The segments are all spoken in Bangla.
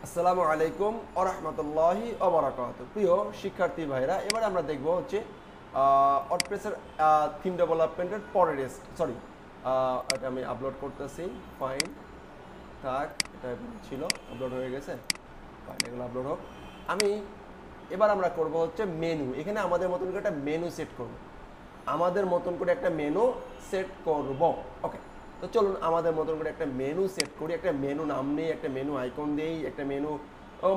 আসসালামু আলাইকুম ওয়া রাহমাতুল্লাহি ওয়া বারাকাতুহু। প্রিয় শিক্ষার্থী ভাইরা, এবার আমরা দেখব হচ্ছে ওয়ার্ডপ্রেসের থিম ডেভেলপমেন্টের পরের সরি, এটা আমি আপলোড করতেছি। ফাইন থাক, এটা ছিল আপলোড হয়ে গেছে। ফাইন, এগুলো আপলোড হোক। এবার আমরা করব হচ্ছে মেনু। এখানে আমাদের মতন করে একটা মেনু সেট করব। ওকে, তো চলুন আমাদের মতন করে একটা মেনু সেট করি। একটা মেনু নাম নেই, একটা মেনু আইকন দেই, একটা মেনু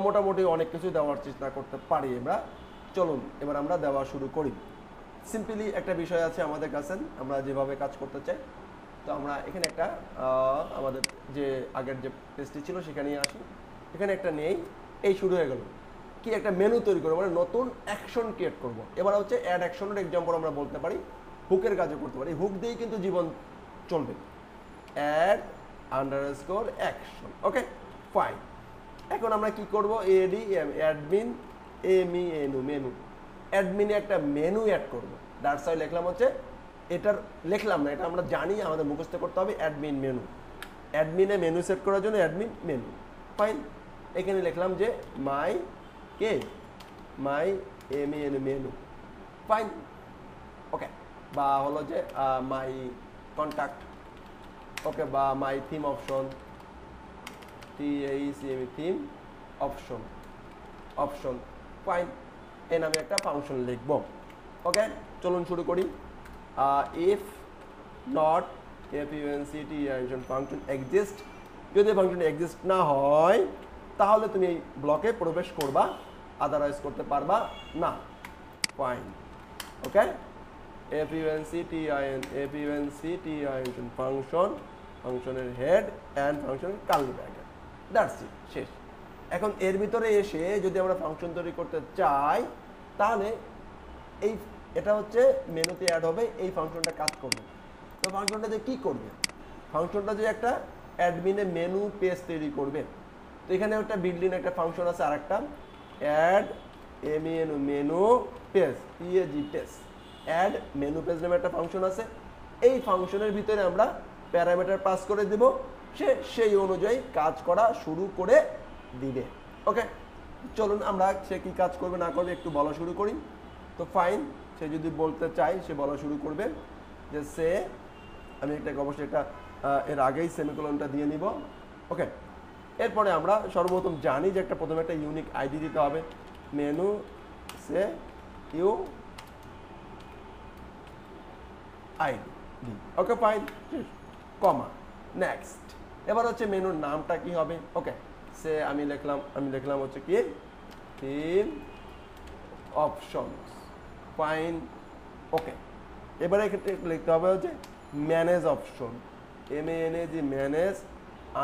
মোটামুটি অনেক কিছু দেওয়ার চেষ্টা করতে পারি আমরা। চলুন এবার আমরা দেওয়া শুরু করি। সিম্পলি একটা বিষয় আছে আমাদের কাছে, আমরা যেভাবে কাজ করতে চাই। তো আমরা এখানে একটা আমাদের যে আগের যে পেজটি ছিল সেখানেই আসি। এখানে একটা নেই, এই শুরু হয়ে গেল কি একটা মেনু তৈরি করবো, মানে নতুন অ্যাকশন ক্রিয়েট করব। এবার হচ্ছে অ্যাড অ্যাকশনের এক্সাম্পল আমরা বলতে পারি, হুকের কাজও করতে পারি। হুক দিয়েই কিন্তু জীবন চলবে। Add underscore action. Okay fine. এখন আমরা কি করব, এডিএম অ্যাডমিন এমইএনু মেনু। অ্যাডমিনে একটা মেনু অ্যাড করব। দ্যাটস ওয়াই লিখলাম হচ্ছে, এটার লিখলাম না, এটা আমরা জানি, আমাদের মুখস্থ করতে হবে অ্যাডমিন মেনু। অ্যাডমিনে মেনু সেট করার জন্য অ্যাডমিন মেনু। ফাইন, এখানে লিখলাম যে মাই এমইএনু মেনু। ফাইন, ওকে। বা হলো যে মাই কন্ট্যাক্ট, ওকে, বা my theme option, theme option. Fine, এ নামে একটা ফাংশন লিখব। ওকে, চলুন শুরু করি। ইফ নট ফাংশন এক্সিস্ট, যদি ফাংশন এক্সিস্ট না হয় তাহলে তুমি এই ব্লকে প্রবেশ করবা, আদারওয়াইজ করতে পারবা না। ফাইন, ওকে। ফাংশনের হেড অ্যান্ড ফাংশনের কার্লি ব্র্যাকেট, দ্যাটস ইট, শেষ। এখন এর ভিতরে এসে যদি আমরা ফাংশন তৈরি করতে চাই তাহলে এটা হচ্ছে মেনুতে অ্যাড হবে, এই ফাংশনটা কাজ করবে। তো ফাংশনটা যে কী করবে, ফাংশনটা যে একটা অ্যাডমিনে মেনু পেজ তৈরি করবে। তো এখানে একটা বিল্ডিং একটা ফাংশন আছে, আর একটা add menu page, page. Add menu page নামে একটা ফাংশন আছে। এই ফাংশনের ভিতরে আমরা প্যারামিটার পাস করে দেব, সেই অনুযায়ী কাজ করা শুরু করে দিবে। ওকে, চলুন আমরা সে কি কাজ করবে না করবে একটু বলা শুরু করি। তো ফাইন, সে যদি বলতে চাই সে বলা শুরু করবে যে আমি অবশ্যই একটা এর আগেই সেমিকোলনটা দিয়ে নিব। ওকে, এরপরে আমরা সর্বপ্রথম জানি যে প্রথমে একটা ইউনিক আইডি দিতে হবে। Menu U ID, okay fine, comma, next. এবার হচ্ছে মেনুর নামটা কি হবে। ওকে, আমি লিখলাম হচ্ছে কি থিম অপশনস। ফাইন, ওকে। এবারে এক্ষেত্রে লিখতে হবে হচ্ছে manage option, MANAGE manage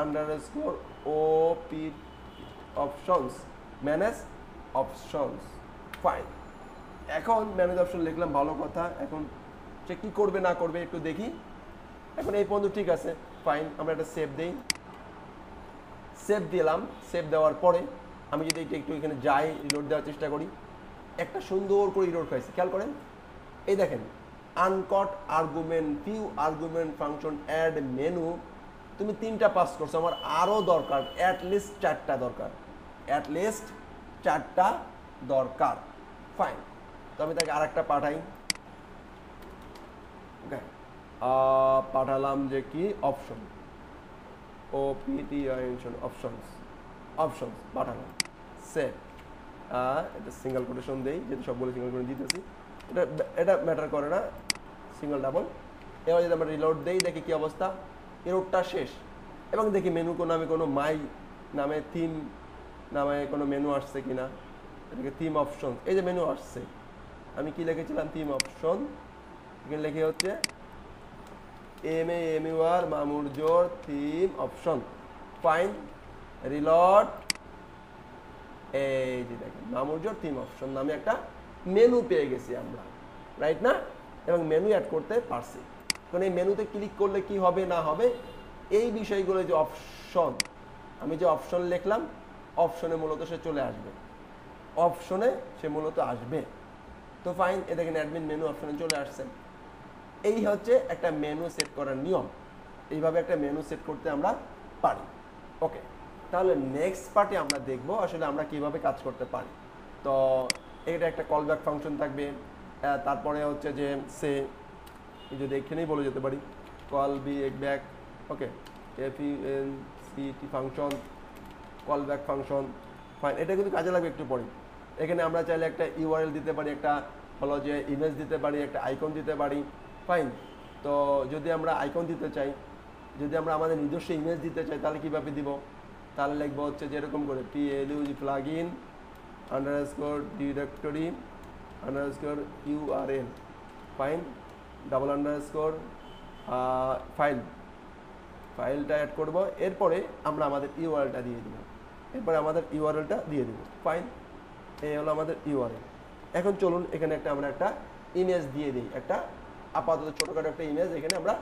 underscore OP options, manage options. Fine, এখন ম্যানেজ অপশন লিখলাম, ভালো কথা। এখন সে কী করবে না করবে একটু দেখি। এখন এই পর্যন্ত ঠিক আছে, ফাইন। আমরা একটা সেভ দিই, সেভ দিলাম। সেভ দেওয়ার পরে আমি যদি একটু এখানে যাই, রিলোড দেওয়ার চেষ্টা করি, একটা সুন্দর করে রিলোড হয়েছে, খেয়াল করেন। এই দেখেন, uncut argument, few argument function, add menu. তুমি 3টা পাস করছো, আমার আরও দরকার, অ্যাটলিস্ট 4টা দরকার। ফাইন, তো আমি তাকে আরেকটা পাঠাই। ওকে, পাঠালাম যে কি অপশন, অপশনস পাঠালাম। সেভ, এটা সিঙ্গেল কোটেশন দেই, যেহেতু সবগুলো সিঙ্গেল করে দিতেছি, এটা ম্যাটার করে না, সিঙ্গেল ডাবল। এবার যদি আমরা রিলোড দেই, দেখি কি অবস্থা, এরোডটা শেষ। এবং দেখি মেনু নামে কোনো মাই নামে থিম নামে কোনো মেনু আসছে কিনা। এটাকে থিম অপশন, এই যে মেনু আসছে, আমি কি লিখেছিলাম থিম অপশন, এখানে লিখে হচ্ছে MAMUR মামুরজোর থিম অপশন। ফাইন, রিলোড, এই যে দেখেন মামুরজোর থিম অপশন নামে একটা মেনু পেয়ে গেছি আমরা, রাইট না? এবং মেনু অ্যাড করতে পারছি। কারণ এই মেনুতে ক্লিক করলে কি হবে না হবে এই বিষয়গুলো, যে অপশন, আমি যে অপশন লিখলাম, অপশনে মূলত সে চলে আসবে, তো ফাইন, এ দেখেন অ্যাডমিন মেনু অপশনে চলে আসছে। এই হচ্ছে একটা মেনু সেট করার নিয়ম। এইভাবে একটা মেনু সেট করতে আমরা পারি। ওকে, তাহলে নেক্সট পার্টে আমরা দেখব আসলে আমরা কিভাবে কাজ করতে পারি। তো এটা একটা কল ব্যাক ফাংশন থাকবে, তারপরে হচ্ছে যে সে যদি এখানেই বলে যেতে পারি কল ব্যাক, ওকে, FUNCT function, call back function, fine. এটা কিন্তু কাজে লাগবে একটু পরে। এখানে আমরা চাইলে একটা ইউআরএল দিতে পারি, একটা হলো যে ইমেজ দিতে পারি, একটা আইকন দিতে পারি, ফাইন। তো যদি আমরা আইকন দিতে চাই, যদি আমরা আমাদের নিজস্ব ইমেজ দিতে চাই, তাহলে কীভাবে দিব? তাহলে লিখবো হচ্ছে যেরকম করে PLUG plugin _directory _URL, fine, double underscore ফাইলটা অ্যাড করব, এরপরে আমরা আমাদের ইউআরএলটা দিয়ে দিব, ফাইন। এই হলো আমাদের ইউআরএল। এখন চলুন এখানে আমরা একটা ইমেজ দিয়ে দিই, একটা আপাতত ছোটোখাটো একটা ইমেজ এখানে আমরা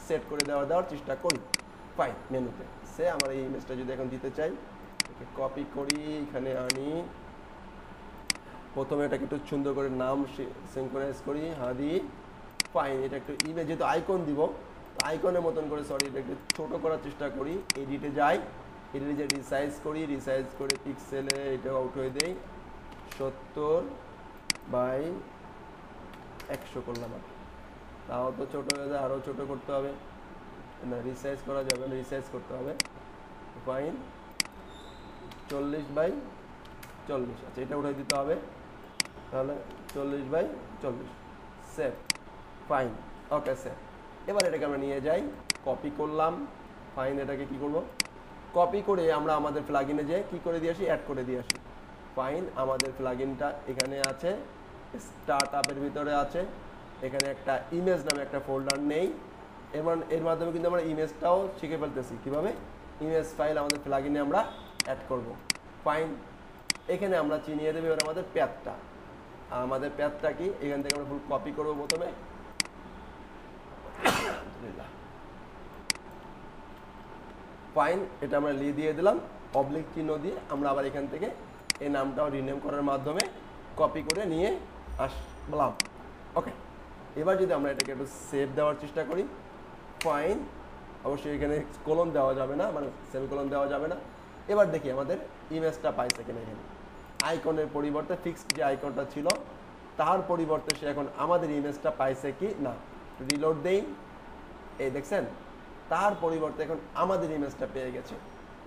সেট করে দেওয়ার চেষ্টা করি, ফাইন। মেনুতে সে আমার এই ইমেজটা যদি এখন দিতে চাই, কপি করি, এখানে আনি, প্রথমে এটাকে একটু সুন্দর করে নাম সিনক্রোনাইজ করি, হাদি, ফাইন। এটা একটু ইমেজ যেহেতু আইকন দিব, আইকনের মতন করে এটা একটু ছোটো করার চেষ্টা করি, এডিটে যাই, এডিটে রিসাইজ করে পিক্সেলে এটা আউট হয়ে দেই, 70/100 করলাম। তাও তো ছোটো হয়ে যায়, আরও ছোটো করতে হবে না, রিসাইজ করা যাবে না, রিসাইজ করতে হবে, ফাইন। 40/40, আচ্ছা এটা উঠে দিতে হবে, তাহলে 40/40, সেভ, ফাইন, ওকে সেভ। এবার এটাকে আমরা নিয়ে যাই, কপি করলাম, ফাইন। এটাকে কি করব? কপি করে আমরা আমাদের প্লাগইনে যে কি করে দিয়ে আসি, অ্যাড করে দিয়ে আসি, ফাইন। আমাদের প্লাগইনটা এখানে আছে, স্টার্ট আপের ভিতরে আছে, এখানে একটা ইমেজ নামে একটা ফোল্ডার নেই, এবং এর মাধ্যমে কিন্তু আমরা ইমেজটাও শিখে ফেলতেছি কীভাবে ইমেজ ফাইল আমাদের প্লাগইনে আমরা অ্যাড করব, ফাইন। এখানে আমরা চিনিয়ে দেবো এবার আমাদের প্যাথটা। আমাদের প্যাথটা কি, এখান থেকে আমরা ফুল কপি করবো প্রথমে, ফাইন। এটা আমরা দিয়ে দিলাম, অবলিক চিহ্ন দিয়ে আমরা আবার এখান থেকে এই নামটাও রিনেম করার মাধ্যমে কপি করে নিয়ে আসলাম, ওকে। এবার যদি আমরা এটাকে একটু সেভ দেওয়ার চেষ্টা করি, ফাইন। অবশ্যই এখানে কোলন দেওয়া যাবে না, মানে সেমিকোলন দেওয়া যাবে না। এবার দেখি আমাদের ইমেজটা পাইছে কিনা। এখানে আইকনের পরিবর্তে ফিক্সড যে আইকনটা ছিল তার পরিবর্তে সে এখন আমাদের ইমেজটা পাইছে কি না, রিলোড দেই, এই দেখছেন, তার পরিবর্তে এখন আমাদের ইমেজটা পেয়ে গেছে।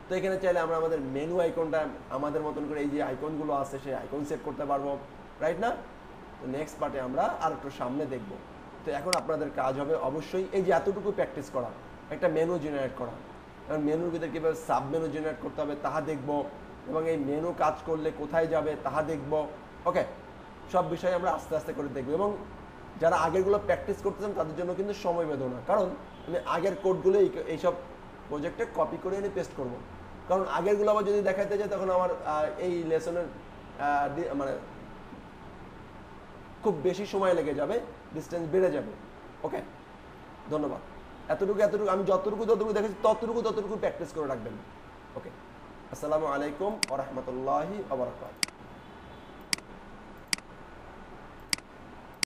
তো এখানে চাইলে আমরা আমাদের মেনু আইকনটা আমাদের মতন করে এই যে আইকনগুলো আছে সেই আইকন সেট করতে পারবো, রাইট না? তো নেক্সট পার্টে আমরা আর একটু সামনে দেখব। তো এখন আপনাদের কাজ হবে অবশ্যই এই যে এতটুকু প্র্যাকটিস করা, একটা মেনু জেনারেট করা, এবং মেনুর ভিতরে কীভাবে সাব মেনু জেনারেট করতে হবে তাহা দেখব, এবং এই মেনু কাজ করলে কোথায় যাবে তাহা দেখব, ওকে। সব বিষয়ে আমরা আস্তে আস্তে করে দেখব, এবং যারা আগেরগুলো প্র্যাকটিস করতেছেন তাদের জন্য কিন্তু সময় বেঁধো না, কারণ আমি আগের কোডগুলো এইসব প্রজেক্টে কপি করে এনে পেস্ট করব, কারণ আগেরগুলো আবার যদি দেখাতে যায় তখন আমার এই লেসনের মানে খুব বেশি সময় লেগে যাবে, ডিস্টেন্স বেড়ে যাবে, ওকে। ধন্যবাদ। এতটুকু আমি যতটুকু দেখেছি ততটুকু প্র্যাকটিস করে রাখবেন, ওকে। আসসালামু আলাইকুম ওয়া রাহমাতুল্লাহি ওয়া বারাকাতুহু।